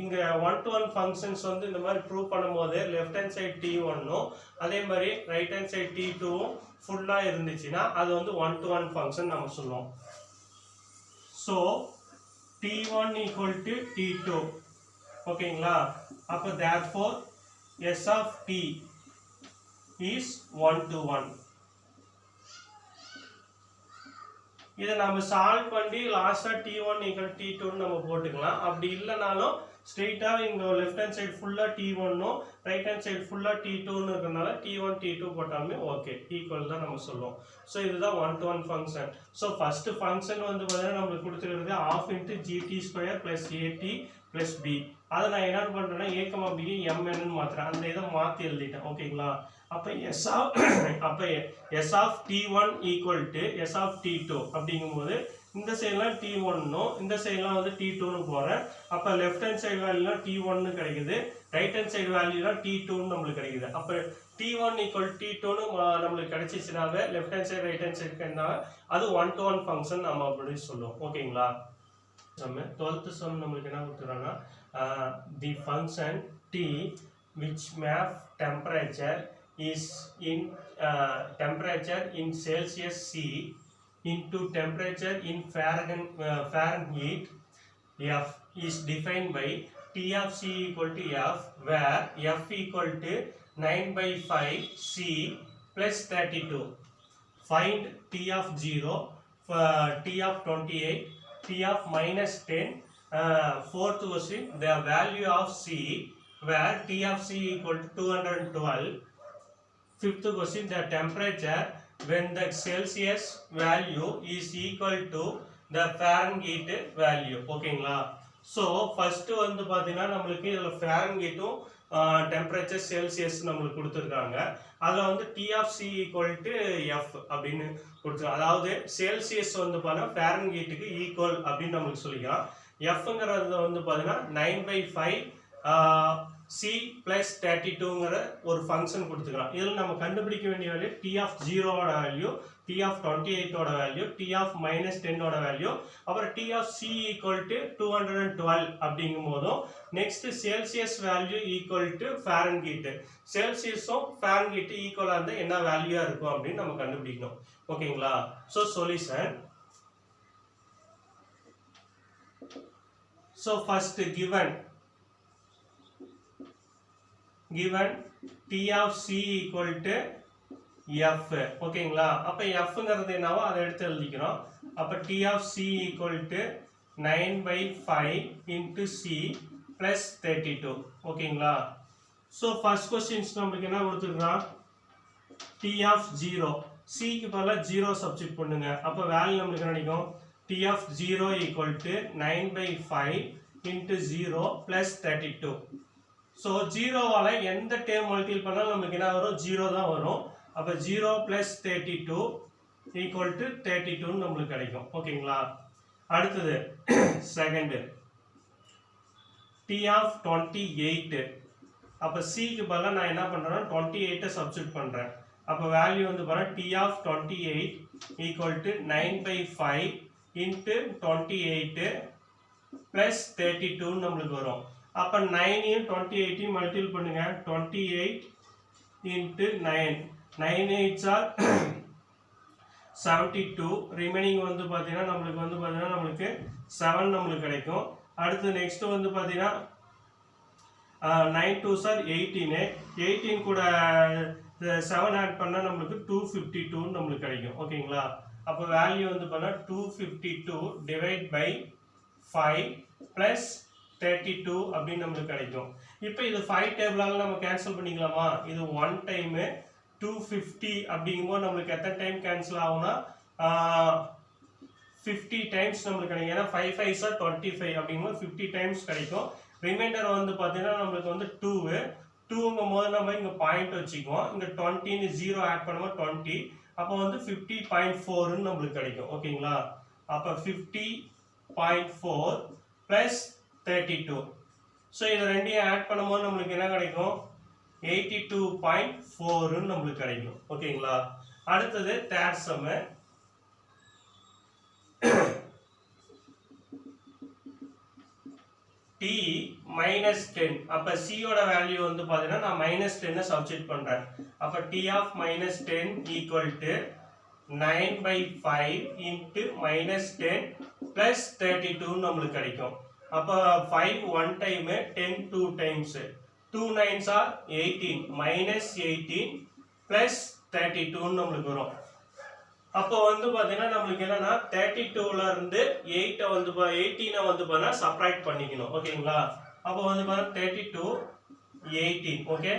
இங்க 1-to-1 ஃபங்க்ஷன்ஸ் வந்து இந்த மாதிரி ப்ரூவ் பண்ணும்போது லெஃப்ட் ஹேண்ட் சைடு t1னும் அதே மாதிரி ரைட் ஹேண்ட் சைடு t2வும் ஃபுல்லா இருந்துச்சுன்னா அது வந்து 1-to-1 ஃபங்க்ஷன் நம்ம சொல்லுவோம். So t1 equal to t2 ஓகேங்களா. அப்போ therefore s of t is 1-to-1. இதை நம்ம சால்வ் பண்ணி லாஸ்டா t1 equal t2 நம்ம போட்டுக்கலாம். அப்படி இல்லைனாலும் ஸ்ட்ரெயிட்டா இங்க லெஃப்ட் ஹேண்ட் சைடு ஃபுல்லா t1னும் ரைட் ஹேண்ட் சைடு ஃபுல்லா t2னு இருக்கறனால t1 t2 போட்டாலுமே ஓகே ஈக்குவல் தான் நம்ம சொல்லுவோம். ஸோ இதுதான் 1-to-1 function. So first function வந்து பார்த்தீங்கன்னா நம்மளுக்கு கொடுத்துருக்கிறது half into gt square plus at plus b. அதை நான் என்ன பண்றேன்னா a, b mn மாத்துறேன். அந்த இதை மாத்தி எழுதிட்டேன் ஓகேங்களா. அப்ப s of t1 equal to s of t2 அப்படிங்கும்போது இந்த சைடுலாம் t1 னும் இந்த சைடுலாம் வந்து t2 னு போறேன். அப்ப லெஃப்ட் ஹேண்ட் சைடு வேல்யூலாம் t1 னு கிடைக்குது. ரைட் ஹேண்ட் சைடு வேல்யூலாம் t2 னு நமக்கு கிடைக்குது. அப்ப t1 equal t2 னு நமக்கு கிடைச்சிச்சுனாவே left hand side right hand side கண்டா அது 1-to-1 ஃபங்க்ஷன் நம்ம அப்படி சொல்லுவோம் ஓகேங்களா. நம்ம 12th சம் நமக்கு என்ன கொடுத்துறாங்கன்னா the function t which map temperature is in temperature in Celsius C into temperature in Fahrenheit F is defined by T of C equal to F, where F equal to 9/5 C plus 32. Find T of 0, T of 28, T of minus 10. Fourth question, the value of C, where T of C equal to 212. Fifth question, the temperature when the Celsius value is equal to the Fahrenheit value ஓகேங்களா. ஸோ ஃபர்ஸ்ட் வந்து பார்த்தீங்கன்னா நம்மளுக்கு இதில் ஃபேரன்ஹீட்டும் டெம்பரேச்சர் செல்சியஸ் நம்மளுக்கு கொடுத்துருக்காங்க. அதில் வந்து T of C equal to F அப்படின்னு கொடுத்துருக்காங்க. அதாவது செல்சியஸ் வந்து பார்த்தீங்கன்னா ஃபேரன்ஹீட்டுக்கு ஈக்குவல் அப்படின்னு நம்மளுக்கு சொல்லிக்கலாம். Fங்கிறது வந்து பார்த்தீங்கன்னா 9/5 C plus 32ங்கிற ஒரு ஃபங்க்ஷன் கொடுத்துக்கலாம். இதில் நம்ம கண்டுபிடிக்க வேண்டிய வேல்யூ T of 0ஓட வேல்யூ, T of 28ஓட வேல்யூ, T of minus 10ஓட வேல்யூ, அப்புறம் T of C equal to 212 அப்படிங்கும் போதும் next Celsius value equal to Fahrenheit. செல்சியஸும் ஃபாரன்ஹீட் ஈக்குவலாக இருந்தால் என்ன வேல்யூவாக இருக்கும் அப்படின்னு நம்ம கண்டுபிடிக்கணும் ஓகேங்களா. So solution. So first given T of C equal to F ஓகேங்களா. அப்ப Fங்கிறது என்னவோ அதை எடுத்து எழுதிக்கிறோம். அப்ப T of C equal to 9/5 into C plus 32 ஓகேங்களா. ஸோ ஃபர்ஸ்ட் கொஸ்டின்ஸ் நமக்கு என்ன கொடுத்துருக்கான் T of 0, Cக்கு பதிலாக 0 சப்ஸ்டிட் பண்ணுங்க. அப்ப வேல்யூ நமக்கு என்ன கிடைக்கும் T of 0 equal to 9/5 into 0 plus 32. So 0வால எந்த டேர்ம் மல்டிபிள் பண்ணாலும் நமக்கு என்ன வரும் 0 தான் வரும். அப்ப 0 plus 32 equal to 32 நம்மளுக்கு கிடைக்கும் ஓகேங்களா. அடுத்தது செகண்ட் T of 28. அப்ப Cக்கு பதிலாக நான் என்ன பண்றேன்னா 28 சப்ஸ்டிட் பண்றேன். அப்ப வேல்யூ வந்து பாருங்க T of 28 equal to 9 by 5 into 28 plus 32 நம்மளுக்கு வரும். அப்ப 9 28 மல்டிபிள் பண்ணுங்க. 28 into 9. 9 8s are 72. ரிமைனிங் வந்து பாத்தீங்கன்னா நம்மளுக்கு 7 நம்மளுக்கு கிடைக்கும். அடுத்து நெக்ஸ்ட் வந்து பாத்தீங்கன்னா 9 2s are 18. 18 கூட 7 ஆட் பண்ணா நம்மளுக்கு 252 நம்மளுக்கு கிடைக்கும். ஓகேங்களா? அப்ப வேல்யூ வந்து பண்ணா 252 டிவைட் பை 5 plus 32 அப்படி நம்மளுக்கு கிடைக்கும். இப்போ இது 5 டேபிளால நம்ம கேன்சல் பண்ணிக்கலாமா? இது 1 டைம் 250 அப்படிங்கும்போது நம்மளுக்கு எத்தனை டைம் கேன்சல் ஆகும்னா 50 டைம்ஸ் நம்மளுக்கு கிடைக்கும். ஏன்னா 5 5s are 25 அப்படிங்கும்போது 50 டைம்ஸ் கிடைக்கும். ரிமைண்டர் வந்து பார்த்தீங்கன்னா நம்மளுக்கு வந்து 2ங்கும் போது நம்ம இங்கே பாயிண்ட் வச்சுக்குவோம். இங்கே 20ன்னு 0 ஆட் பண்ணும்போது 20. அப்போ வந்து 50.4ன்னு நம்மளுக்கு கிடைக்கும். ஓகேங்களா? அப்போ 50.4 plus 32. ஸோ இது ரெண்டையும் ஆட் பண்ணும்போது நம்மளுக்கு என்ன கிடைக்கும்? 82.4 நம்மளுக்கு கிடைக்கும். ஓகேங்களா? அடுத்தது தேர்ட் சம். t minus 10. அப்ப c ஓட வேல்யூ வந்து பாத்தீங்கன்னா நான் minus 10 சப்ஸ்டிட்யூட் பண்றேன். அப்ப t of minus 10 equal to 9 by 5 into minus 10 plus 32 நம்மளுக்கு கிடைக்கும். அப்ப 5 1 time 10 2 times 2 9s are 18 minus 18 plus 32 நம்மளுக்கு வரும். அப்போ வந்து பாத்தீங்கன்னா நம்மளுக்கு என்னன்னா 32ல இருந்து 8 வந்து 18 வந்து பண்ணா சப்ட்ராக்ட் பண்ணிக்கணும். ஓகேங்களா? அப்போ வந்து பாத்தீங்கன்னா 32 18. ஓகே?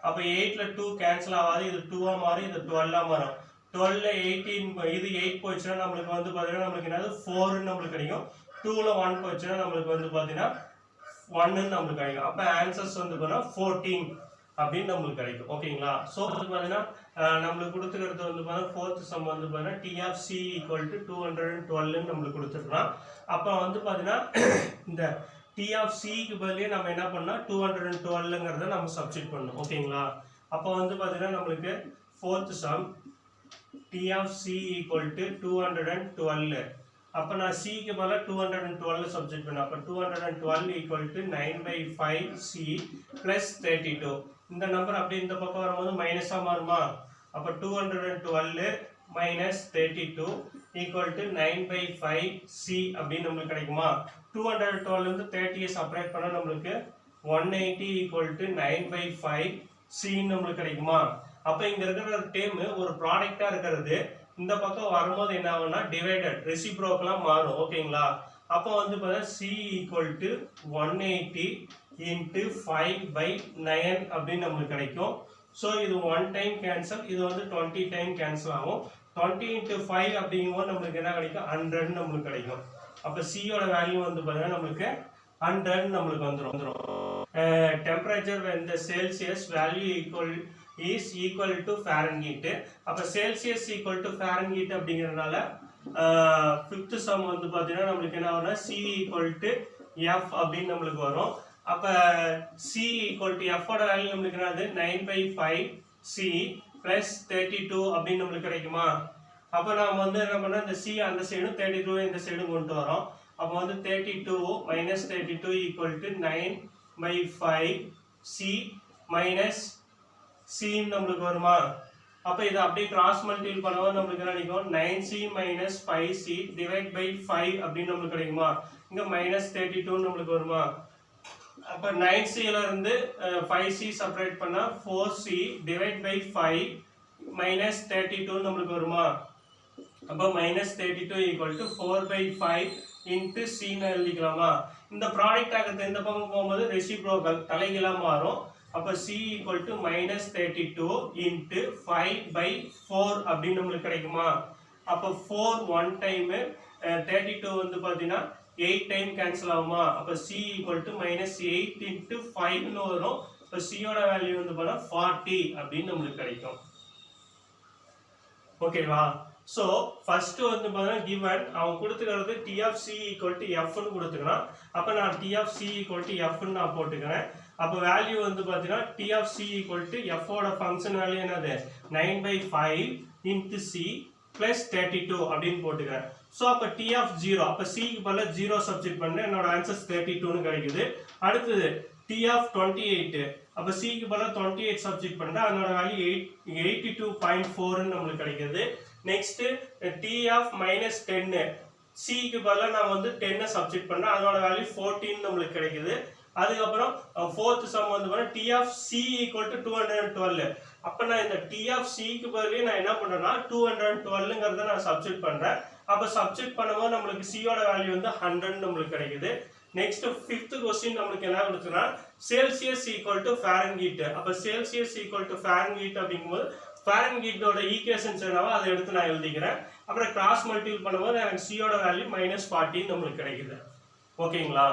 அப்ப 8ல 2 கேன்சல் ஆகாது. இது 2 ஆ மாறி இது 12 ஆ மாறும். 12ல 18 இது 8 போச்சுன்னா நம்மளுக்கு வந்து பாத்தீங்கன்னா நம்மளுக்கு என்னது 4 ன்னு நம்மளுக்கு கிடைக்கும். 2ல 1 போச்சுன்னா நம்மளுக்கு வந்து பாத்தீங்கன்னா 1 ன்னு நம்மளுக்கு கிடைக்கும். அப்ப ஆன்சர்ஸ் வந்து பாத்தீங்கன்னா 14 அப்படின்னு நம்மளுக்கு கிடைக்கும். ஓகேங்களா? சோ வந்து பாத்தீங்கன்னா நம்மளுக்கு கொடுத்துக்கிறது வந்து பாத்தீங்கன்னா ஃபோர்த் சம் வந்து பாத்தீங்கன்னா t of c equal to 212 ன்னு நம்மளுக்கு கொடுத்துருக்கான். அப்ப வந்து பாத்தீங்கன்னா இந்த t of c க்கு பதிலா நம்ம என்ன பண்ணா 212ங்கறத நம்ம சப்ஸ்டிட்யூட் பண்ணனும். ஓகேங்களா? அப்ப வந்து பாத்தீங்கன்னா நம்மளுக்கு fourth some t of c equal to 212. அப்ப நான் c க்கு பதிலா 212 சப்ஸ்டிட்யூட் பண்ணேன். அப்ப 212 equal to 9 by 5 c plus 32. இந்த நம்பர் அப்படியே இந்த பக்கம் வரும்போது மைனஸா மாறுமா? அப்ப 212 minus 32 equal to 9 by 5 c அப்படி நமக்கு கிடைக்குமா? 212 இருந்து 30 செப்பரேட் பண்ணா நமக்கு 180 equal to 9 by 5 c நமக்கு கிடைக்குமா? அப்ப இங்க இருக்கிற டேர்ம் ஒரு ப்ராடக்ட்டா இருக்குது. இந்த பக்கம் வரும்போது என்ன ஆகும்னா டிவைடட் ரெசிப்ரோக்கலா மாறும். ஓகேங்களா? அப்போ வந்து பாத்தீங்கன்னா c equal to 180 into 5 by 9 அப்படி நமக்கு கிடைக்கும். சோ இது 1 டைம் கேன்சல், இது வந்து 20 டைம் கேன்சல் ஆகும். 20 into 5 அப்படிங்கும்போது நமக்கு என்ன கிடைக்கும்? 100 நமக்கு கிடைக்கும். அப்ப c ஓட வேல்யூ வந்து பாத்தீங்கன்னா நமக்கு 100 நமக்கு வந்துரும். Temperature when the Celsius value is equal to Fahrenheit. அப்ப Celsius equal to Fahrenheit அப்படிங்கறதுனால fifth sum வந்து பாத்தீங்கன்னா நமக்கு என்ன ஆகும்னா c equal to f அப்படின்னு நமக்கு வரும். அப்ப c equal to f ஓட வேல்யூ நமக்கு என்னது 9 by 5 c plus 32 அப்படின்னு நமக்கு கிடைக்குமா? அப்ப நாம வந்து என்ன பண்ணா இந்த c அந்த சைடும் 32 இந்த சைடும் கொண்டு வரோம். அப்ப வந்து 32 minus 32 equal to 9 by 5 c minus c நமக்கு வருமா? அப்ப இத அப்படியே கிராஸ் மல்டிபிள் பண்ணும்போது நமக்கு என்ன கிடைக்கும்? 9c minus 5c divide by 5 அப்படி நமக்கு கிடைக்குமா? இங்க minus 32 நமக்கு வருமா? அப்ப 9c ல இருந்து 5c செப்பரேட் பண்ணா 4c divide by 5 minus 32 நமக்கு வருமா? அப்ப minus 32 equal to 4 by 5 into c ன்னு எழுதிக்கலாமா? இந்த ப்ராடக்ட் ஆகிறது இந்த பக்கம் போகும்போது ரெசிப்ரோக்கல் தலைகீழா மாறும். அப்ப c equal to minus 32 into 5 by 4 அப்படி நமக்கு கிடைக்குமா? அப்ப 4 1 டைம் 32 வந்து பாத்தீங்கன்னா 8 டைம் கேன்சல் ஆகுமா? அப்ப c equal to minus 8 into 5 ன்னு வரும். அப்ப c ஓட வேல்யூ வந்து பாத்தா 40 அப்படி நமக்கு கிடைக்கும். ஓகேவா? சோ ஃபர்ஸ்ட் வந்து பாத்தீங்கன்னா given அவன் கொடுத்துக்கிறது t of c equal to f ன்னு கொடுத்துக்கறான். அப்ப நான் t of c equal to f ன்னு நான் போட்டுக்கறேன். அப்ப வேல்யூ வந்து பாத்தீங்கன்னா t of c equal to f ஓட ஃபங்க்ஷன் வேல்யூ என்னது 9 by 5 into c plus 32 அப்படின்னு போட்டுக்கிறேன். ஸோ அப்போ T of 0 அப்போ சிக்கு பதிலாக 0 சப்ஸ்டிட் பண்ணேன், என்னோட ஆன்சர்ஸ் 32ன்னு கிடைக்குது. அடுத்தது T of 28 அப்போ சிக்கு பதிலாக 28 சப்ஸ்டிட் பண்ணேன், அதனோட வேல்யூ 82.4ன்னு நம்மளுக்கு கிடைக்குது. நெக்ஸ்ட் T of -10 சிக்கு பதிலாக நான் வந்து 10 சப்ஸ்டிட் பண்ணேன், அதனோட வேல்யூ 14 நம்மளுக்கு கிடைக்குது. அதுக்கப்புறம் ஃபோர்த் சம் வந்து பார்த்தா T of C equal to 212. அப்போ நான் இந்த T of Cக்கு பதிலே நான் என்ன பண்ணுறேன்னா 212ங்கிறத நான் சப்ஸ்டிட் பண்ணுறேன். அப்போ சப்ஸ்டிட் பண்ணும்போது நம்மளுக்கு சியோட வேல்யூ வந்து 100 நம்மளுக்கு கிடைக்குது. நெக்ஸ்ட் ஃபிஃப்த் கொஸ்டின் நம்மளுக்கு என்ன கொடுத்துன்னா செல்சியஸ் ஈக்குவல் டு ஃபாரன்ஹீட். அப்போ செல்சியஸ் ஈக்குவல் டு ஃபாரன்ஹீட் அப்படிங்கும்போது ஃபாரன்ஹீட்டோட ஈக்குவேஷன்ஸ் என்னவோ அதை எடுத்து நான் எழுதிக்கிறேன். அப்புறம் கிராஸ் மல்டிபிள் பண்ணும்போது எனக்கு சியோட வேல்யூ -14 நம்மளுக்கு கிடைக்குது. ஓகேங்களா?